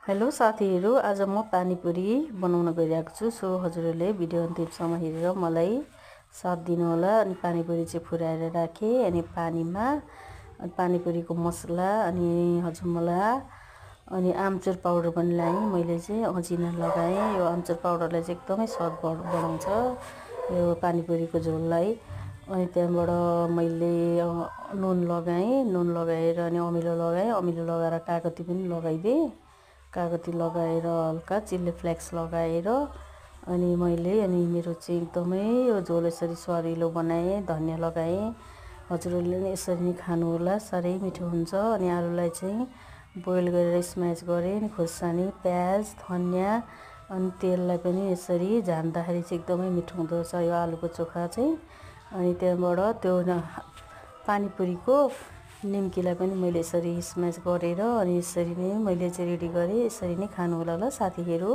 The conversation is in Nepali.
हेलो साथीहरू, आज म पानीपुरी बनाउन गइरहेको छु। सो हजुरहरूले भिडियो अन्तिमसम्म हेरेर मलाई साथ दिनुहोला। अनि पानीपुरी चाहिँ फुराएर राखेँ। अनि पानीमा पानीपुरीको मसला अनि हजमोला अनि आमचुर पाउडर पनि लाएँ। मैले चाहिँ अजिना लगाएँ। यो आमचुर पाउडरले चाहिँ एकदमै स्वाद बढाउँछ यो पानीपुरीको झोललाई। अनि त्यहाँबाट मैले नुन लगाएँ। नुन लगाएर अनि अमिलो लगाएँ। अमिलो लगाएर कागती पनि लगाइदिएँ। कागती लगाएर हल्का चिल्ली फ्लेक्स लगाएर अनि मेरो चाहिँ एकदमै यो झोल यसरी स्वादिलो बनाएँ। धनियाँ लगाएँ। हजुरहरूले पनि यसरी नै खानु होला, साह्रै मिठो हुन्छ। अनि आलुलाई चाहिँ बोइल गरेर स्म्याच गरेँ। अनि खोर्सानी, प्याज, धनियाँ अनि तेललाई पनि यसरी झान्दाखेरि चाहिँ एकदमै मिठो हुँदो रहेछ यो आलुको चोखा चाहिँ। अनि त्यहाँबाट त्यो पानीपुरीको निम्कीलाई पनि मैले यसरी स्म्याच गरेर अनि यसरी नै मैले चाहिँ रेडी गरेँ। यसरी नै खानु होला ल साथीहरू।